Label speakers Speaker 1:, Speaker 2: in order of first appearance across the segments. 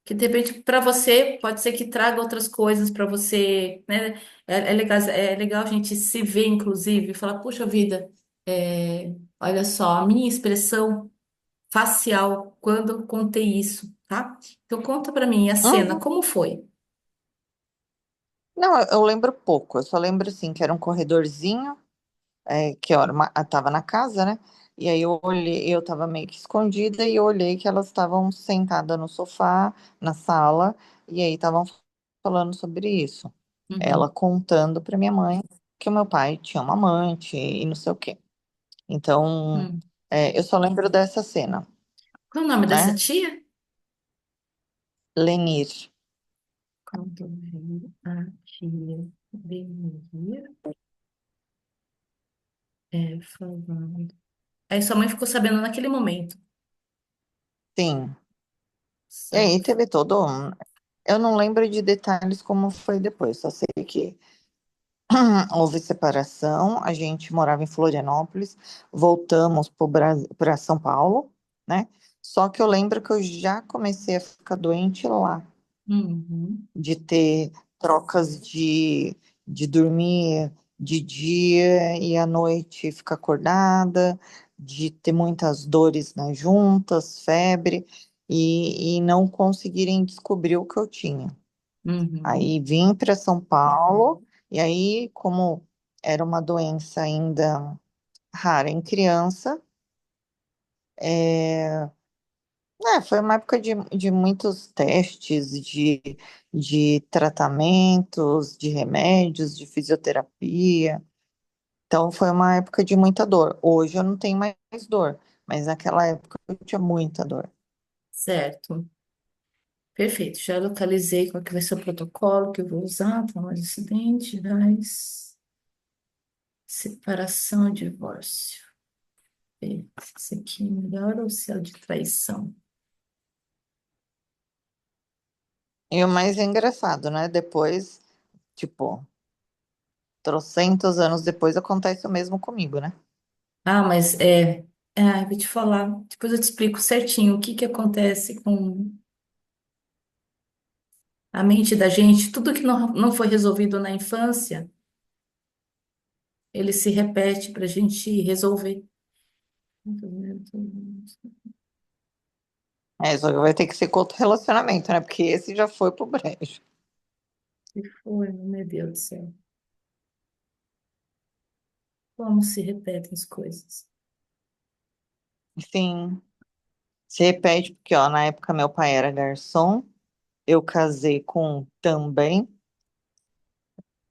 Speaker 1: Que de repente para você pode ser que traga outras coisas para você, né? É legal a gente se ver, inclusive, e falar, puxa vida, olha só, a minha expressão facial quando eu contei isso, tá? Então conta para mim a cena,
Speaker 2: Uhum.
Speaker 1: como foi?
Speaker 2: Não, eu lembro pouco. Eu só lembro assim que era um corredorzinho, que eu tava na casa, né? E aí eu olhei, eu tava meio que escondida e eu olhei que elas estavam sentadas no sofá, na sala, e aí estavam falando sobre isso. Ela
Speaker 1: Uhum.
Speaker 2: contando pra minha mãe que o meu pai tinha uma amante e não sei o quê. Então,
Speaker 1: Hum.
Speaker 2: eu só lembro dessa cena,
Speaker 1: Qual é o nome dessa
Speaker 2: né?
Speaker 1: tia?
Speaker 2: Lenir.
Speaker 1: Quando veio a tia Benir, falando. Aí sua mãe ficou sabendo naquele momento.
Speaker 2: Sim. E aí
Speaker 1: Certo.
Speaker 2: teve todo um. Eu não lembro de detalhes como foi depois, só sei que houve separação, a gente morava em Florianópolis, voltamos para São Paulo, né? Só que eu lembro que eu já comecei a ficar doente lá,
Speaker 1: Uhum.
Speaker 2: de ter trocas de dormir de dia e à noite ficar acordada, de ter muitas dores nas juntas, febre, e não conseguirem descobrir o que eu tinha.
Speaker 1: Uhum.
Speaker 2: Aí vim para São Paulo, e aí, como era uma doença ainda rara em criança, foi uma época de muitos testes, de tratamentos, de remédios, de fisioterapia. Então, foi uma época de muita dor. Hoje eu não tenho mais dor, mas naquela época eu tinha muita dor.
Speaker 1: Certo. Perfeito. Já localizei qual que vai ser o protocolo que eu vou usar para mais acidente, mas separação, divórcio. Esse aqui é melhor ou se é o de traição?
Speaker 2: E o mais engraçado, né? Depois, tipo, trocentos anos depois acontece o mesmo comigo, né?
Speaker 1: Ah, mas vou te falar. Depois eu te explico certinho o que que acontece com a mente da gente. Tudo que não foi resolvido na infância, ele se repete para a gente resolver.
Speaker 2: Só que vai ter que ser com outro relacionamento, né? Porque esse já foi pro brejo.
Speaker 1: Que foi, meu Deus do céu. Como se repetem as coisas.
Speaker 2: Sim, se repete, porque, ó, na época meu pai era garçom, eu casei com um também,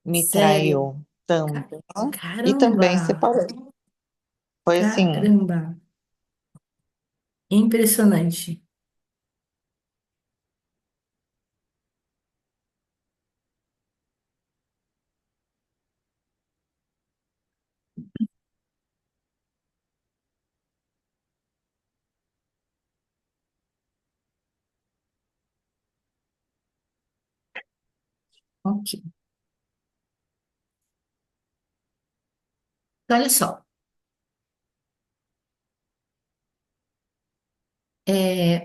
Speaker 2: me
Speaker 1: Sério?
Speaker 2: traiu também,
Speaker 1: Ca-
Speaker 2: e também
Speaker 1: Caramba!
Speaker 2: separou. Foi assim,
Speaker 1: Caramba! Impressionante. Ok. Então, olha só.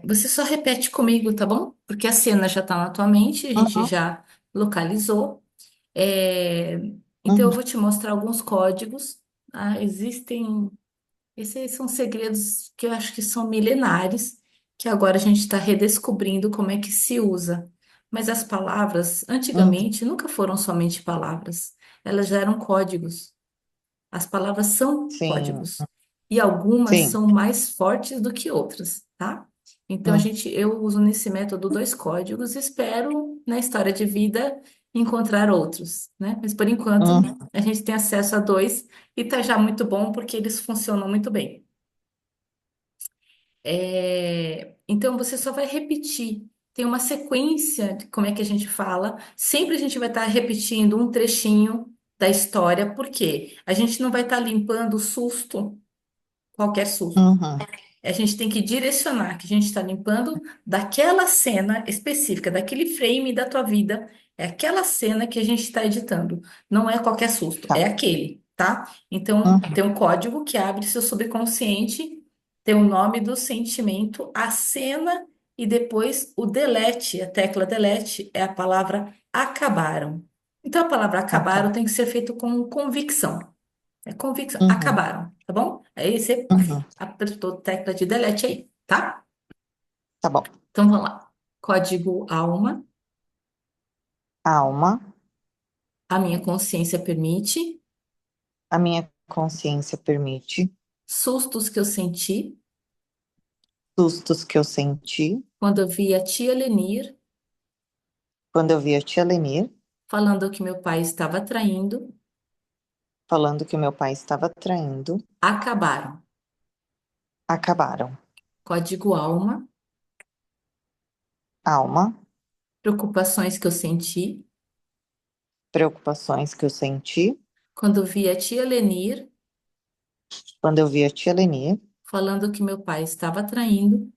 Speaker 1: Você só repete comigo, tá bom? Porque a cena já está na tua mente, a gente
Speaker 2: uhum,
Speaker 1: já localizou. É, então, eu
Speaker 2: uhum,
Speaker 1: vou te mostrar alguns códigos. Tá? Esses são segredos que eu acho que são milenares, que agora a gente está redescobrindo como é que se usa. Mas as palavras,
Speaker 2: uhum,
Speaker 1: antigamente, nunca foram somente palavras, elas já eram códigos. As palavras são
Speaker 2: sim,
Speaker 1: códigos e algumas
Speaker 2: sim,
Speaker 1: são mais fortes do que outras, tá? Então
Speaker 2: uhum,
Speaker 1: eu uso nesse método dois códigos e espero na história de vida encontrar outros, né? Mas por enquanto
Speaker 2: uhum,
Speaker 1: a gente tem acesso a dois e tá já muito bom porque eles funcionam muito bem. Então você só vai repetir. Tem uma sequência de como é que a gente fala. Sempre a gente vai estar repetindo um trechinho da história, porque a gente não vai estar limpando o susto, qualquer susto.
Speaker 2: uhum,
Speaker 1: A gente tem que direcionar que a gente está limpando daquela cena específica, daquele frame da tua vida. É aquela cena que a gente está editando. Não é qualquer susto,
Speaker 2: tá,
Speaker 1: é aquele, tá? Então,
Speaker 2: uhum,
Speaker 1: tem um código que abre seu subconsciente, tem o nome do sentimento, a cena e depois o delete, a tecla delete é a palavra acabaram. Então a palavra acabaram
Speaker 2: Acabou.
Speaker 1: tem que ser feito com convicção. É convicção,
Speaker 2: Uhum,
Speaker 1: acabaram, tá bom? Aí você
Speaker 2: uhum.
Speaker 1: apertou a tecla de delete aí, tá?
Speaker 2: Tá bom.
Speaker 1: Então vamos lá. Código alma,
Speaker 2: Alma,
Speaker 1: a minha consciência permite,
Speaker 2: a minha consciência permite,
Speaker 1: sustos que eu senti
Speaker 2: sustos que eu senti
Speaker 1: quando eu vi a tia Lenir
Speaker 2: quando eu vi a tia Lenir
Speaker 1: falando que meu pai estava traindo,
Speaker 2: falando que meu pai estava traindo,
Speaker 1: acabaram.
Speaker 2: acabaram.
Speaker 1: Código alma,
Speaker 2: Alma,
Speaker 1: preocupações que eu senti
Speaker 2: preocupações que eu senti
Speaker 1: quando vi a tia Lenir
Speaker 2: quando eu vi a tia Lenir
Speaker 1: falando que meu pai estava traindo,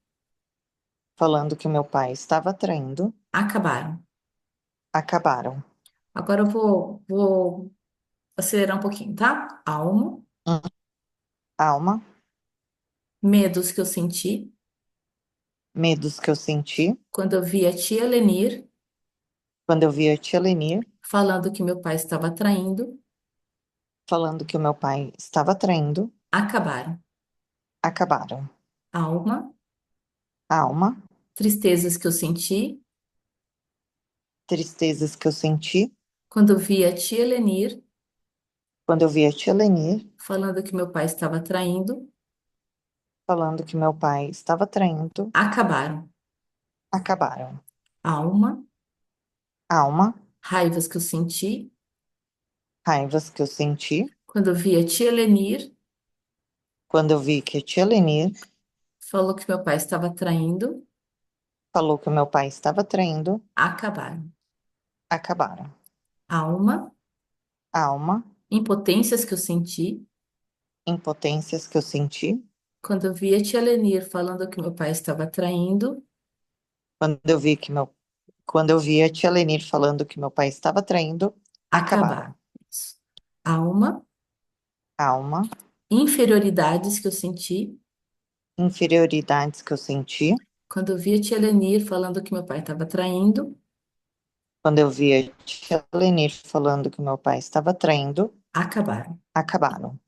Speaker 2: falando que meu pai estava traindo,
Speaker 1: acabaram.
Speaker 2: acabaram.
Speaker 1: Agora eu vou acelerar um pouquinho, tá? Alma,
Speaker 2: Hum. Alma,
Speaker 1: medos que eu senti
Speaker 2: medos que eu senti
Speaker 1: quando eu vi a tia Lenir
Speaker 2: quando eu vi a tia Lenir
Speaker 1: falando que meu pai estava traindo,
Speaker 2: falando que o meu pai estava traindo,
Speaker 1: acabaram.
Speaker 2: acabaram.
Speaker 1: Alma,
Speaker 2: Alma,
Speaker 1: tristezas que eu senti
Speaker 2: tristezas que eu senti
Speaker 1: quando eu vi a tia Lenir
Speaker 2: quando eu vi a tia Lenir
Speaker 1: falando que meu pai estava traindo,
Speaker 2: falando que meu pai estava traindo,
Speaker 1: acabaram.
Speaker 2: acabaram.
Speaker 1: Alma,
Speaker 2: Alma,
Speaker 1: raivas que eu senti
Speaker 2: raivas que eu senti
Speaker 1: quando eu vi a tia Lenir
Speaker 2: quando eu vi que a tia Lenir
Speaker 1: falou que meu pai estava traindo,
Speaker 2: falou que o meu pai estava traindo,
Speaker 1: acabaram.
Speaker 2: acabaram.
Speaker 1: Alma,
Speaker 2: Alma,
Speaker 1: impotências que eu senti
Speaker 2: impotências que eu senti
Speaker 1: quando eu vi a tia Lenir falando que meu pai estava traindo,
Speaker 2: quando eu vi que meu quando eu vi a tia Lenir falando que meu pai estava traindo, acabaram.
Speaker 1: acabaram. Isso. Alma,
Speaker 2: Alma,
Speaker 1: inferioridades que eu senti
Speaker 2: inferioridades que eu senti
Speaker 1: quando eu vi a tia Lenir falando que meu pai estava traindo,
Speaker 2: quando eu vi a tia Lenir falando que meu pai estava traindo,
Speaker 1: acabaram.
Speaker 2: acabaram.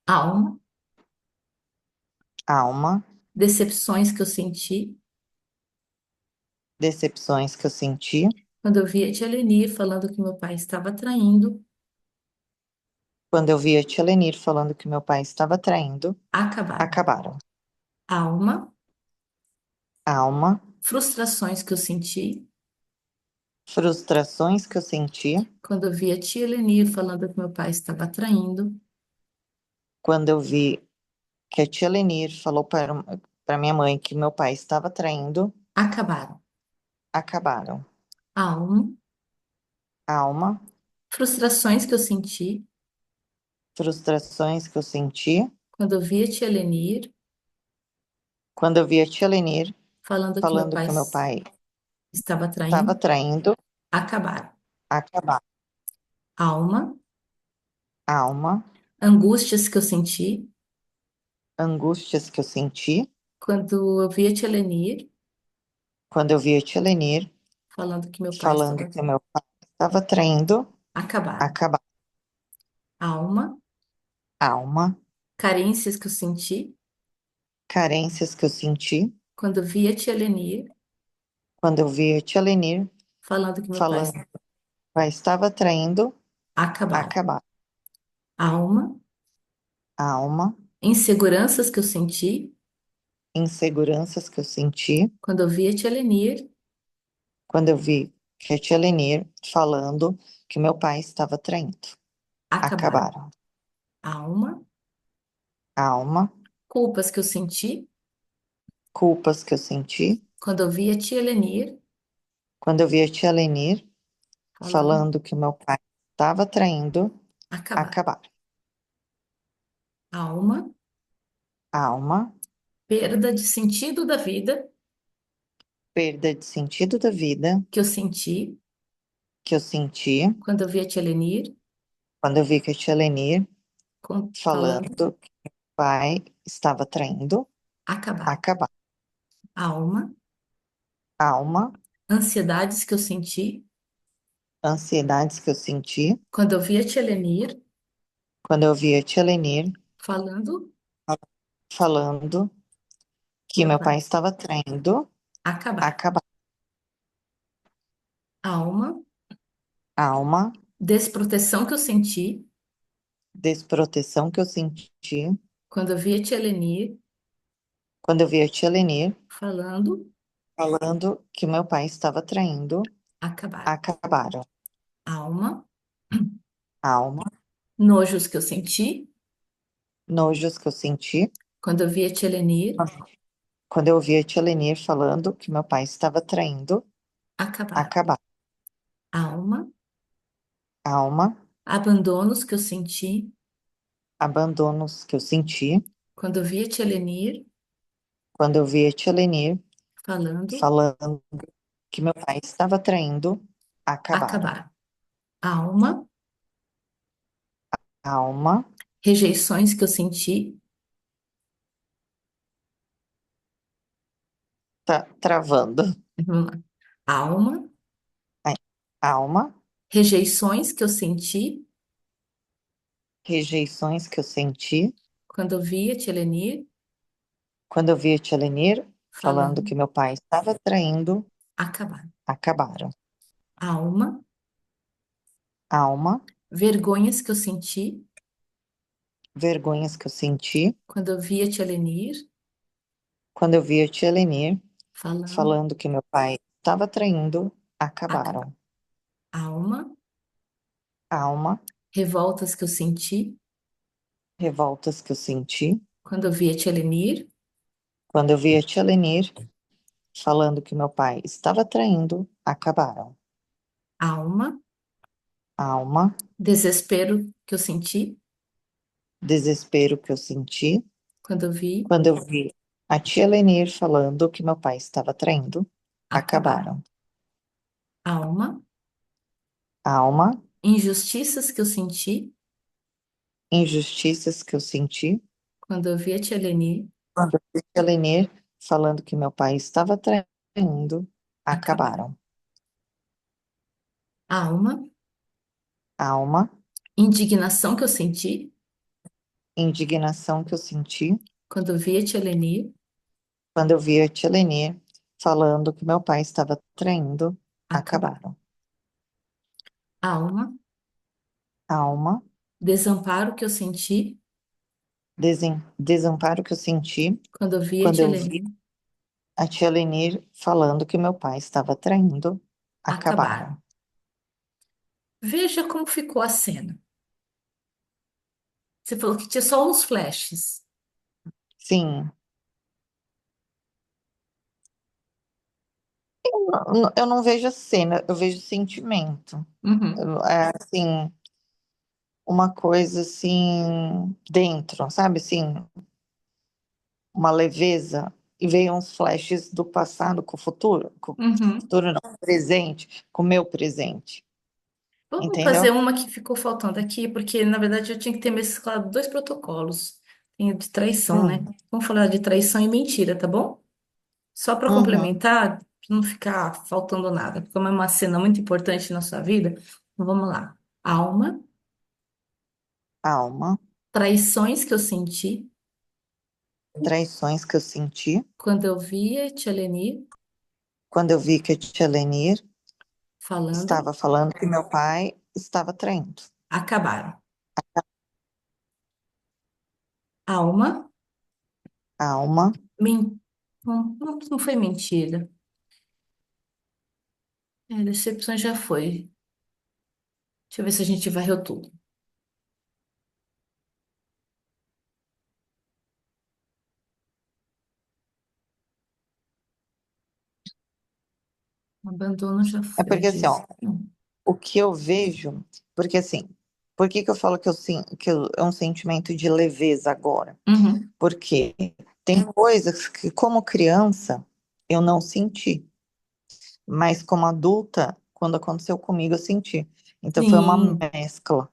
Speaker 1: Alma,
Speaker 2: Alma,
Speaker 1: decepções que eu senti
Speaker 2: decepções que eu senti
Speaker 1: quando eu vi a tia Lenir falando que meu pai estava traindo,
Speaker 2: quando eu vi a tia Lenir falando que meu pai estava traindo,
Speaker 1: acabaram.
Speaker 2: acabaram.
Speaker 1: Alma,
Speaker 2: Alma,
Speaker 1: frustrações que eu senti
Speaker 2: frustrações que eu senti
Speaker 1: quando eu vi a tia Lenir falando que meu pai estava traindo,
Speaker 2: quando eu vi que a tia Lenir falou para minha mãe que meu pai estava traindo,
Speaker 1: acabaram.
Speaker 2: acabaram.
Speaker 1: Alma,
Speaker 2: Alma,
Speaker 1: frustrações que eu senti
Speaker 2: frustrações que eu senti
Speaker 1: quando eu vi a tia Lenir
Speaker 2: quando eu vi a tia Lenir
Speaker 1: falando que meu
Speaker 2: falando
Speaker 1: pai
Speaker 2: que meu pai
Speaker 1: estava
Speaker 2: estava
Speaker 1: traindo,
Speaker 2: traindo,
Speaker 1: acabaram.
Speaker 2: acabaram.
Speaker 1: Alma,
Speaker 2: Alma,
Speaker 1: angústias que eu senti
Speaker 2: angústias que eu senti
Speaker 1: quando eu vi a tia Lenir
Speaker 2: quando eu vi a tia Lenir
Speaker 1: falando que meu pai
Speaker 2: falando
Speaker 1: estava
Speaker 2: que meu pai estava traindo,
Speaker 1: acabaram.
Speaker 2: acabaram.
Speaker 1: Alma,
Speaker 2: Alma,
Speaker 1: carências que eu senti
Speaker 2: carências que eu senti
Speaker 1: quando eu vi a tia Lenir
Speaker 2: quando eu vi a tia Lenir
Speaker 1: falando que meu pai
Speaker 2: falando que meu pai estava traindo,
Speaker 1: acabaram.
Speaker 2: acabaram.
Speaker 1: Alma,
Speaker 2: Alma,
Speaker 1: inseguranças que eu senti
Speaker 2: inseguranças que eu senti
Speaker 1: quando eu vi a tia Lenir
Speaker 2: quando eu vi que a tia Lenir falando que meu pai estava traindo.
Speaker 1: acabaram.
Speaker 2: Acabaram.
Speaker 1: Alma,
Speaker 2: Alma,
Speaker 1: culpas que eu senti
Speaker 2: culpas que eu senti
Speaker 1: quando eu vi a tia Lenir
Speaker 2: quando eu vi a tia Lenir
Speaker 1: falando
Speaker 2: falando que meu pai estava traindo,
Speaker 1: acabaram.
Speaker 2: acabaram.
Speaker 1: Alma,
Speaker 2: Alma,
Speaker 1: perda de sentido da vida
Speaker 2: perda de sentido da vida
Speaker 1: que eu senti
Speaker 2: que eu senti
Speaker 1: quando eu vi a tia Lenir
Speaker 2: quando eu vi que a tia Lenir
Speaker 1: falando
Speaker 2: falando que o pai estava traindo,
Speaker 1: acabaram.
Speaker 2: acabaram.
Speaker 1: Alma,
Speaker 2: alma,
Speaker 1: ansiedades que eu senti
Speaker 2: ansiedades que eu senti
Speaker 1: quando eu vi a tia Lenir
Speaker 2: quando eu vi a tia Lenir
Speaker 1: falando
Speaker 2: falando
Speaker 1: que
Speaker 2: que
Speaker 1: meu
Speaker 2: meu
Speaker 1: pai
Speaker 2: pai estava traindo,
Speaker 1: acabar.
Speaker 2: acabar.
Speaker 1: Alma,
Speaker 2: Alma,
Speaker 1: desproteção que eu senti
Speaker 2: desproteção que eu senti
Speaker 1: quando eu vi a tia Lenir
Speaker 2: quando eu vi a tia Lenir
Speaker 1: falando
Speaker 2: falando que meu pai estava traindo,
Speaker 1: acabar.
Speaker 2: acabaram.
Speaker 1: Alma,
Speaker 2: Alma,
Speaker 1: nojos que eu senti
Speaker 2: nojos que eu senti
Speaker 1: quando eu vi a tia Lenir
Speaker 2: quando eu vi a tia Lenir falando que meu pai estava traindo,
Speaker 1: acabar.
Speaker 2: acabaram.
Speaker 1: Alma,
Speaker 2: Alma,
Speaker 1: abandonos que eu senti
Speaker 2: abandonos que eu senti
Speaker 1: quando eu vi a tia Lenir
Speaker 2: quando eu vi a tia Lenir
Speaker 1: falando
Speaker 2: falando que meu pai estava traindo, acabaram.
Speaker 1: acabar. Alma,
Speaker 2: Alma,
Speaker 1: rejeições que eu senti,
Speaker 2: tá travando.
Speaker 1: vamos lá. Alma,
Speaker 2: Ai, alma,
Speaker 1: rejeições que eu senti
Speaker 2: rejeições que eu senti
Speaker 1: quando eu vi a tia Lenir
Speaker 2: quando eu vi a tia Lenir falando
Speaker 1: falando
Speaker 2: que meu pai estava traindo,
Speaker 1: acabar.
Speaker 2: acabaram.
Speaker 1: Alma,
Speaker 2: Alma,
Speaker 1: vergonhas que eu senti
Speaker 2: vergonhas que eu senti
Speaker 1: quando eu vi a tia Lenir
Speaker 2: quando eu vi a tia Lenir
Speaker 1: falando
Speaker 2: falando que meu pai estava traindo,
Speaker 1: acabar.
Speaker 2: acabaram.
Speaker 1: Alma,
Speaker 2: Alma,
Speaker 1: revoltas que eu senti
Speaker 2: revoltas que eu senti
Speaker 1: quando eu vi a tia Lenir
Speaker 2: quando eu vi a tia Lenir falando que meu pai estava traindo, acabaram.
Speaker 1: alma,
Speaker 2: Alma,
Speaker 1: desespero que eu senti
Speaker 2: desespero que eu senti
Speaker 1: quando eu vi
Speaker 2: quando eu vi a tia Lenir falando que meu pai estava traindo,
Speaker 1: acabar.
Speaker 2: acabaram.
Speaker 1: Alma,
Speaker 2: Alma,
Speaker 1: injustiças que eu senti
Speaker 2: injustiças que eu senti
Speaker 1: quando eu vi a tia Lenir
Speaker 2: quando eu vi a tia Lenir falando que meu pai estava traindo,
Speaker 1: acabar.
Speaker 2: acabaram.
Speaker 1: Alma,
Speaker 2: Alma,
Speaker 1: indignação que eu senti
Speaker 2: indignação que eu senti
Speaker 1: quando eu vi a tia Lenir
Speaker 2: quando eu vi a tia Lenir falando que meu pai estava traindo,
Speaker 1: acabar.
Speaker 2: acabaram.
Speaker 1: Alma,
Speaker 2: Alma,
Speaker 1: desamparo que eu senti
Speaker 2: desamparo que eu senti
Speaker 1: quando eu vi a
Speaker 2: quando
Speaker 1: tia
Speaker 2: eu vi
Speaker 1: Lenir
Speaker 2: a tia Lenir falando que meu pai estava traindo,
Speaker 1: acabar.
Speaker 2: acabaram.
Speaker 1: Veja como ficou a cena. Você falou que tinha só uns flashes.
Speaker 2: Sim, eu não vejo a cena, eu vejo sentimento.
Speaker 1: Uhum,
Speaker 2: É assim, uma coisa assim dentro, sabe? Assim, uma leveza. E veio uns flashes do passado com o futuro, com o
Speaker 1: uhum.
Speaker 2: futuro não, presente, com o meu presente.
Speaker 1: Vamos fazer
Speaker 2: Entendeu?
Speaker 1: uma que ficou faltando aqui, porque na verdade eu tinha que ter mesclado dois protocolos. Tem o de traição, né?
Speaker 2: Hum,
Speaker 1: Vamos falar de traição e mentira, tá bom? Só para
Speaker 2: uhum.
Speaker 1: complementar, pra não ficar faltando nada, porque como é uma cena muito importante na sua vida, então vamos lá. Alma,
Speaker 2: Alma,
Speaker 1: traições que eu senti
Speaker 2: traições que eu senti
Speaker 1: quando eu via Tia Leni
Speaker 2: quando eu vi que a tia Lenir
Speaker 1: falando,
Speaker 2: estava falando que meu pai estava traindo.
Speaker 1: acabaram. Alma,
Speaker 2: Alma,
Speaker 1: não foi mentira. É, decepção já foi. Deixa eu ver se a gente varreu tudo. Abandono já
Speaker 2: é
Speaker 1: foi.
Speaker 2: porque assim, ó, o que eu vejo, porque assim, por que que eu falo que é um sentimento de leveza agora?
Speaker 1: Uhum.
Speaker 2: Porque tem coisas que, como criança, eu não senti, mas como adulta, quando aconteceu comigo, eu senti. Então foi uma
Speaker 1: Sim,
Speaker 2: mescla,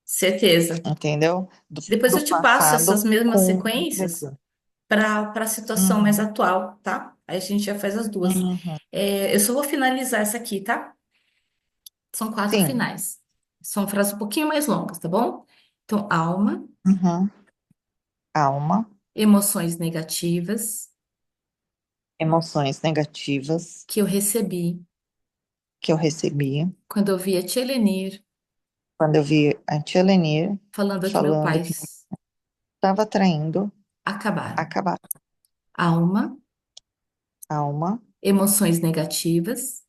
Speaker 1: certeza.
Speaker 2: entendeu?
Speaker 1: Depois
Speaker 2: Do
Speaker 1: eu te passo essas
Speaker 2: passado
Speaker 1: mesmas
Speaker 2: com o
Speaker 1: sequências
Speaker 2: presente.
Speaker 1: para a situação mais
Speaker 2: Uhum.
Speaker 1: atual, tá? Aí a gente já faz as duas.
Speaker 2: Uhum.
Speaker 1: Eu só vou finalizar essa aqui, tá? São quatro
Speaker 2: Sim.
Speaker 1: finais. São frases um pouquinho mais longas, tá bom? Então, alma,
Speaker 2: Uhum. Alma,
Speaker 1: emoções negativas
Speaker 2: emoções negativas
Speaker 1: que eu recebi
Speaker 2: que eu recebi
Speaker 1: quando eu vi a Tia Lenir
Speaker 2: quando eu vi a tia Lenir
Speaker 1: falando que meu
Speaker 2: falando
Speaker 1: pai
Speaker 2: que estava traindo,
Speaker 1: acabaram.
Speaker 2: acabar.
Speaker 1: Alma,
Speaker 2: Alma,
Speaker 1: emoções negativas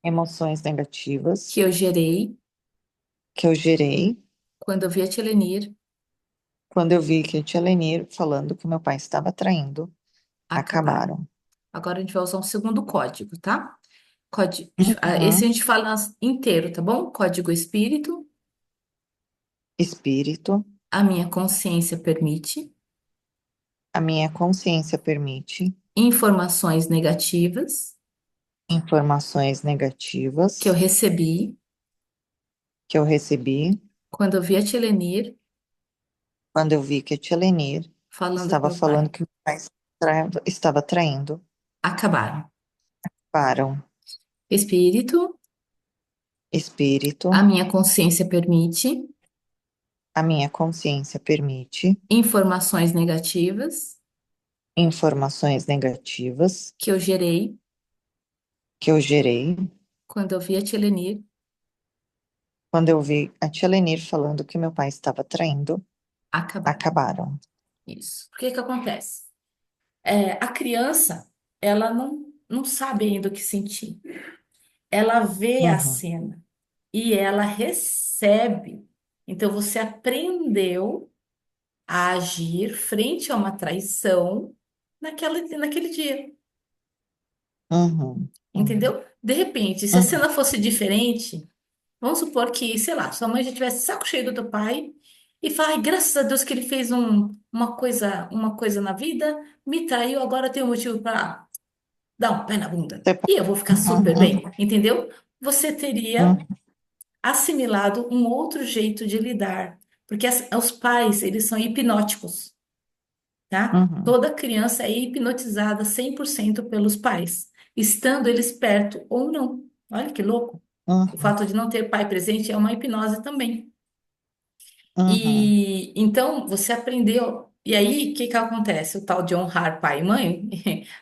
Speaker 2: emoções
Speaker 1: que
Speaker 2: negativas
Speaker 1: eu gerei
Speaker 2: que eu gerei
Speaker 1: quando eu vi a Tia Lenir
Speaker 2: quando eu vi que a tia Lenir falando que meu pai estava traindo,
Speaker 1: acabaram.
Speaker 2: acabaram.
Speaker 1: Agora a gente vai usar um segundo código, tá? Código, esse a
Speaker 2: Uhum.
Speaker 1: gente fala inteiro, tá bom? Código espírito,
Speaker 2: Espírito,
Speaker 1: a minha consciência permite.
Speaker 2: a minha consciência permite
Speaker 1: Informações negativas
Speaker 2: informações
Speaker 1: que eu
Speaker 2: negativas
Speaker 1: recebi
Speaker 2: que eu recebi
Speaker 1: quando eu vi a Tilenir
Speaker 2: quando eu vi que a tia Lenir
Speaker 1: falando com
Speaker 2: estava
Speaker 1: meu
Speaker 2: falando
Speaker 1: pai.
Speaker 2: que meu pai estava traindo.
Speaker 1: Acabaram.
Speaker 2: Param.
Speaker 1: Espírito, a
Speaker 2: Espírito,
Speaker 1: minha consciência permite.
Speaker 2: a minha consciência permite
Speaker 1: Informações negativas
Speaker 2: informações negativas
Speaker 1: que eu gerei
Speaker 2: que eu gerei
Speaker 1: quando eu vi a Tilenir.
Speaker 2: quando eu vi a tia Lenir falando que meu pai estava traindo,
Speaker 1: Acabaram.
Speaker 2: acabaram.
Speaker 1: Isso. O que que acontece? A criança, ela não sabe ainda o que sentir. Ela vê a
Speaker 2: Uhum,
Speaker 1: cena e ela recebe. Então, você aprendeu a agir frente a uma traição naquele dia,
Speaker 2: uhum, uhum.
Speaker 1: entendeu? De repente, se a
Speaker 2: Uhum.
Speaker 1: cena fosse diferente, vamos supor que, sei lá, sua mãe já tivesse saco cheio do teu pai e fala, ai, graças a Deus que ele fez uma coisa na vida, me traiu, agora eu tenho motivo para dar um pé na bunda.
Speaker 2: Você
Speaker 1: E eu vou ficar super
Speaker 2: uhum,
Speaker 1: bem, entendeu? Você teria
Speaker 2: uhum,
Speaker 1: assimilado um outro jeito de lidar, porque os pais, eles são hipnóticos. Tá?
Speaker 2: uhum,
Speaker 1: Toda criança é hipnotizada 100% pelos pais, estando eles perto ou não. Olha que louco. O
Speaker 2: uhum,
Speaker 1: fato de não ter pai presente é uma hipnose também.
Speaker 2: uhum,
Speaker 1: E então você aprendeu. E aí, o que que acontece? O tal de honrar pai e mãe,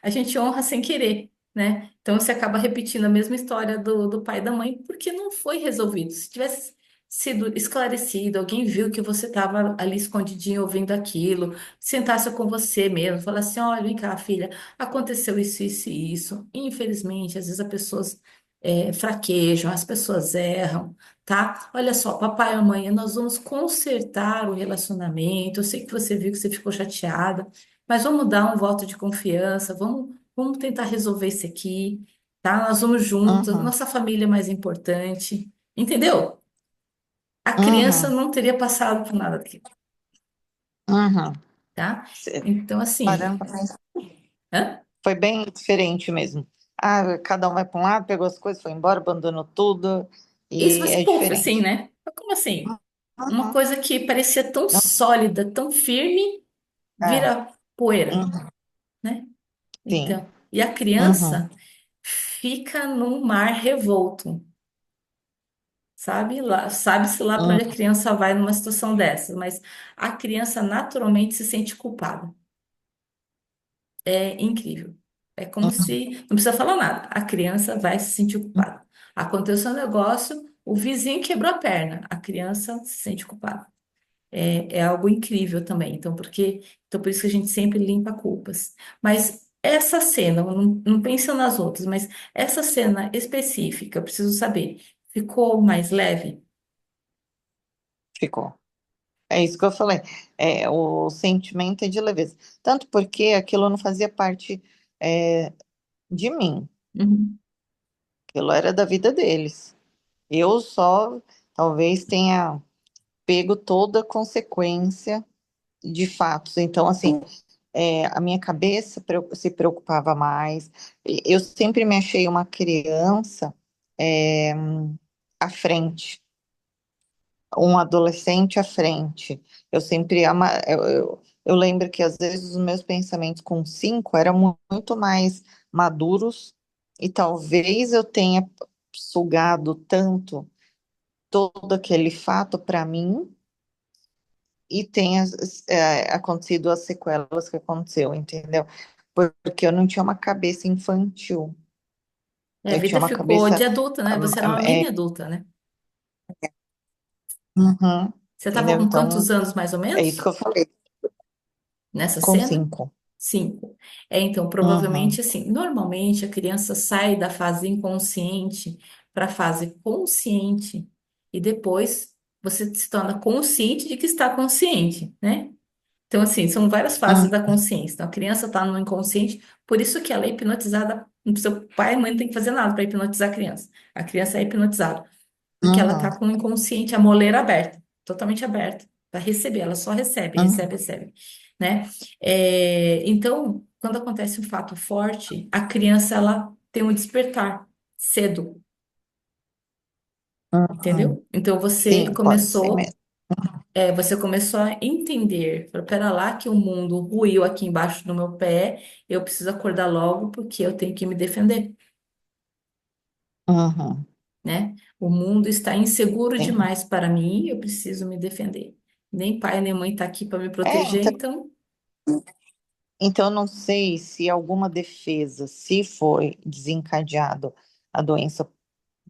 Speaker 1: a gente honra sem querer, né? Então você acaba repetindo a mesma história do pai e da mãe porque não foi resolvido. Se tivesse sido esclarecido, alguém viu que você estava ali escondidinho ouvindo aquilo, sentasse com você mesmo, falasse: olha, vem cá, filha, aconteceu isso, isso e isso. Infelizmente, às vezes as pessoas fraquejam, as pessoas erram, tá? Olha só, papai e mamãe, nós vamos consertar o relacionamento. Eu sei que você viu que você ficou chateada, mas vamos dar um voto de confiança, vamos tentar resolver isso aqui, tá? Nós vamos juntos,
Speaker 2: uhum,
Speaker 1: nossa família é mais importante, entendeu? A criança
Speaker 2: uhum,
Speaker 1: não teria passado por nada daquilo,
Speaker 2: uhum.
Speaker 1: tá?
Speaker 2: Cê-
Speaker 1: Então,
Speaker 2: Parando
Speaker 1: assim,
Speaker 2: pra pensar,
Speaker 1: hã?
Speaker 2: foi bem diferente mesmo. Ah, cada um vai para um lado, pegou as coisas, foi embora, abandonou tudo
Speaker 1: Isso,
Speaker 2: e
Speaker 1: mas
Speaker 2: é
Speaker 1: puf, assim,
Speaker 2: diferente.
Speaker 1: né? Mas como assim? Uma
Speaker 2: Uhum,
Speaker 1: coisa que parecia tão sólida, tão firme,
Speaker 2: é,
Speaker 1: vira poeira,
Speaker 2: uhum,
Speaker 1: né?
Speaker 2: sim.
Speaker 1: Então, e a
Speaker 2: Uhum,
Speaker 1: criança fica num mar revolto, sabe? Lá, sabe-se lá para
Speaker 2: uhum,
Speaker 1: onde a criança vai numa situação dessa, mas a criança naturalmente se sente culpada. É incrível. É como
Speaker 2: uhum,
Speaker 1: se, não precisa falar nada, a criança vai se sentir culpada. Aconteceu um negócio, o vizinho quebrou a perna, a criança se sente culpada. É algo incrível também. Então, por isso que a gente sempre limpa culpas. Mas essa cena, não pensa nas outras, mas essa cena específica, eu preciso saber, ficou mais leve?
Speaker 2: ficou. É isso que eu falei. É, o sentimento é de leveza. Tanto porque aquilo não fazia parte, de mim.
Speaker 1: Uhum.
Speaker 2: Aquilo era da vida deles. Eu só talvez tenha pego toda a consequência de fatos. Então, assim, a minha cabeça se preocupava mais. Eu sempre me achei uma criança, é, à frente, um adolescente à frente. Eu sempre eu lembro que às vezes os meus pensamentos com 5 eram muito mais maduros, e talvez eu tenha sugado tanto todo aquele fato para mim e tenha acontecido as sequelas que aconteceu, entendeu? Porque eu não tinha uma cabeça infantil,
Speaker 1: A
Speaker 2: eu tinha
Speaker 1: vida
Speaker 2: uma
Speaker 1: ficou de
Speaker 2: cabeça.
Speaker 1: adulta, né? Você era uma
Speaker 2: É,
Speaker 1: mini adulta, né?
Speaker 2: uhum,
Speaker 1: Você estava
Speaker 2: entendeu?
Speaker 1: com
Speaker 2: Então,
Speaker 1: quantos anos, mais ou
Speaker 2: é isso que
Speaker 1: menos,
Speaker 2: eu falei,
Speaker 1: nessa
Speaker 2: com
Speaker 1: cena?
Speaker 2: 5.
Speaker 1: 5. Então,
Speaker 2: Uhum,
Speaker 1: provavelmente, assim, normalmente a criança sai da fase inconsciente para a fase consciente e depois você se torna consciente de que está consciente, né? Então, assim, são várias fases da
Speaker 2: uhum,
Speaker 1: consciência. Então, a criança está no inconsciente, por isso que ela é hipnotizada. Não precisa, o pai e a mãe não tem que fazer nada para hipnotizar a criança. A criança é hipnotizada, porque ela
Speaker 2: uhum,
Speaker 1: está com o inconsciente, a moleira aberta, totalmente aberta, para receber. Ela só recebe, recebe,
Speaker 2: uhum,
Speaker 1: recebe, né? Então, quando acontece um fato forte, a criança, ela tem um despertar cedo,
Speaker 2: uhum.
Speaker 1: entendeu? Então,
Speaker 2: Sim, pode ser mesmo.
Speaker 1: você começou a entender, falou, pera lá que o mundo ruiu aqui embaixo do meu pé, eu preciso acordar logo porque eu tenho que me defender,
Speaker 2: Uhum,
Speaker 1: né? O mundo está inseguro
Speaker 2: sim.
Speaker 1: demais para mim, eu preciso me defender. Nem pai nem mãe está aqui para me proteger,
Speaker 2: Então,
Speaker 1: então,
Speaker 2: eu não sei se alguma defesa, se foi desencadeado a doença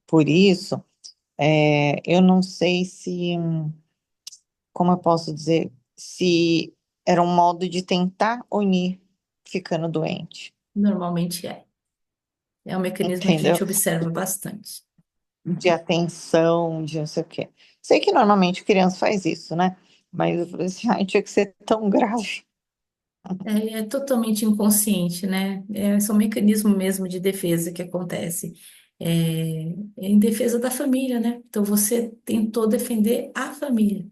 Speaker 2: por isso, eu não sei se, como eu posso dizer, se era um modo de tentar unir ficando doente,
Speaker 1: normalmente é. É um mecanismo que a
Speaker 2: entendeu?
Speaker 1: gente observa bastante.
Speaker 2: De atenção, de não sei o quê. Sei que normalmente criança faz isso, né? Mas eu falei assim, ai, tinha que ser tão grave.
Speaker 1: É totalmente inconsciente, né? Esse é um mecanismo mesmo de defesa que acontece. É em defesa da família, né? Então você tentou defender a família.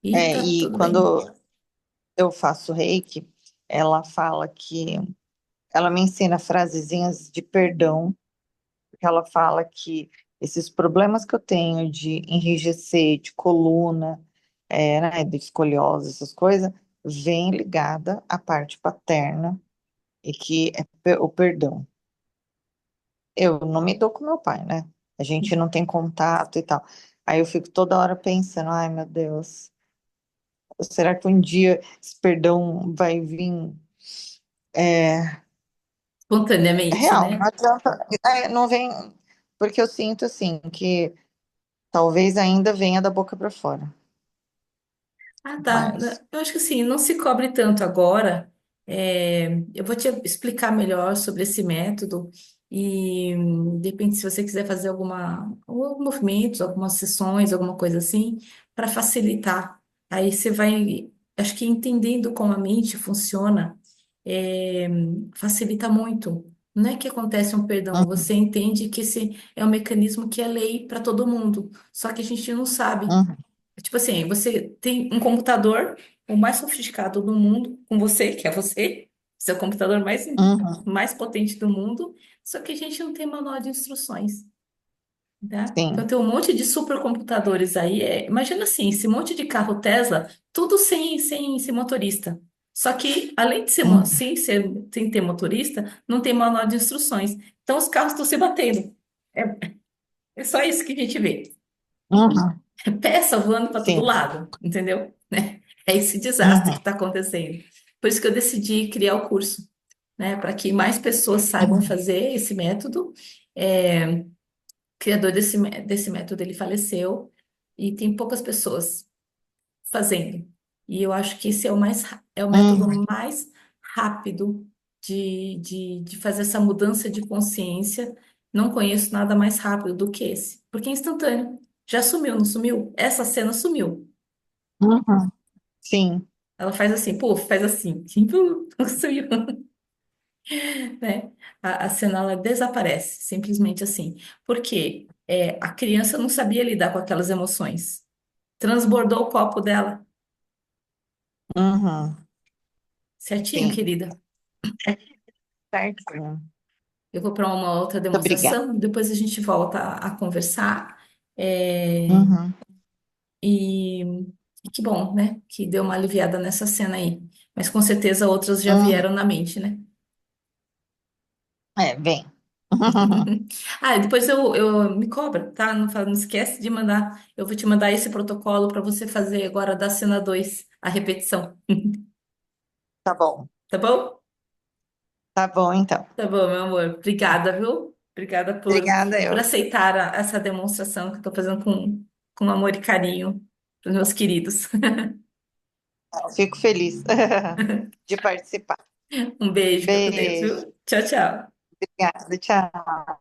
Speaker 1: E tá
Speaker 2: E
Speaker 1: tudo bem.
Speaker 2: quando eu faço reiki, ela fala que ela me ensina frasezinhas de perdão, porque ela fala que esses problemas que eu tenho de enrijecer, de coluna, né, de escoliose, essas coisas, vem ligada à parte paterna e que é o perdão. Eu não me dou com meu pai, né? A gente não tem contato e tal. Aí eu fico toda hora pensando, ai meu Deus, será que um dia esse perdão vai vir? É,
Speaker 1: Espontaneamente,
Speaker 2: real, não
Speaker 1: né?
Speaker 2: adianta, não vem, porque eu sinto assim que talvez ainda venha da boca para fora,
Speaker 1: Ah, tá.
Speaker 2: mas
Speaker 1: Eu acho que assim, não se cobre tanto agora. Eu vou te explicar melhor sobre esse método e, de repente, se você quiser fazer alguns movimentos, algumas sessões, alguma coisa assim, para facilitar. Aí você vai, acho que entendendo como a mente funciona, é, facilita muito. Não é que acontece um perdão,
Speaker 2: uhum,
Speaker 1: você entende que esse é um mecanismo que é lei para todo mundo, só que a gente não sabe.
Speaker 2: uhum,
Speaker 1: Tipo assim, você tem um computador, o mais sofisticado do mundo, com você, que é você, seu computador
Speaker 2: uhum,
Speaker 1: mais potente do mundo, só que a gente não tem manual de instruções, tá? Então
Speaker 2: sim,
Speaker 1: tem um monte de supercomputadores aí. Imagina assim, esse monte de carro Tesla, tudo sem motorista. Só que, além de
Speaker 2: uhum,
Speaker 1: sem ter motorista, não tem manual de instruções. Então os carros estão se batendo. É, é só isso que a gente vê.
Speaker 2: uhum,
Speaker 1: Peça voando para todo
Speaker 2: sim,
Speaker 1: lado, entendeu? Né? É esse desastre que
Speaker 2: uhum,
Speaker 1: está acontecendo. Por isso que eu decidi criar o curso, né? Para que mais pessoas saibam
Speaker 2: uhum,
Speaker 1: fazer esse método. O criador desse método, ele faleceu e tem poucas pessoas fazendo. E eu acho que esse é o método
Speaker 2: uhum,
Speaker 1: mais rápido de fazer essa mudança de consciência. Não conheço nada mais rápido do que esse, porque é instantâneo. Já sumiu, não sumiu? Essa cena sumiu.
Speaker 2: uhum, sim,
Speaker 1: Ela faz assim, pô, faz assim, tipo, sumiu, né? A cena ela desaparece, simplesmente assim. Porque a criança não sabia lidar com aquelas emoções. Transbordou o copo dela.
Speaker 2: uhum,
Speaker 1: Certinho,
Speaker 2: sim,
Speaker 1: querida?
Speaker 2: certinho.
Speaker 1: Eu vou para uma outra
Speaker 2: Muito obrigada.
Speaker 1: demonstração, depois a gente volta a conversar. É,
Speaker 2: Uhum,
Speaker 1: e, e que bom, né? Que deu uma aliviada nessa cena aí. Mas com certeza outras já
Speaker 2: uhum,
Speaker 1: vieram na mente, né?
Speaker 2: É, vem.
Speaker 1: Ah, e depois eu me cobra, tá? Não esquece de mandar. Eu vou te mandar esse protocolo para você fazer agora da cena 2 a repetição.
Speaker 2: Tá bom.
Speaker 1: Tá bom?
Speaker 2: Tá bom, então.
Speaker 1: Tá bom, meu amor. Obrigada, viu? Obrigada
Speaker 2: Obrigada,
Speaker 1: por
Speaker 2: eu.
Speaker 1: aceitar essa demonstração que eu tô fazendo com amor e carinho para meus queridos.
Speaker 2: Fico feliz de participar.
Speaker 1: Um beijo, fica com Deus,
Speaker 2: Beijo.
Speaker 1: viu? Tchau, tchau.
Speaker 2: Obrigada, tchau.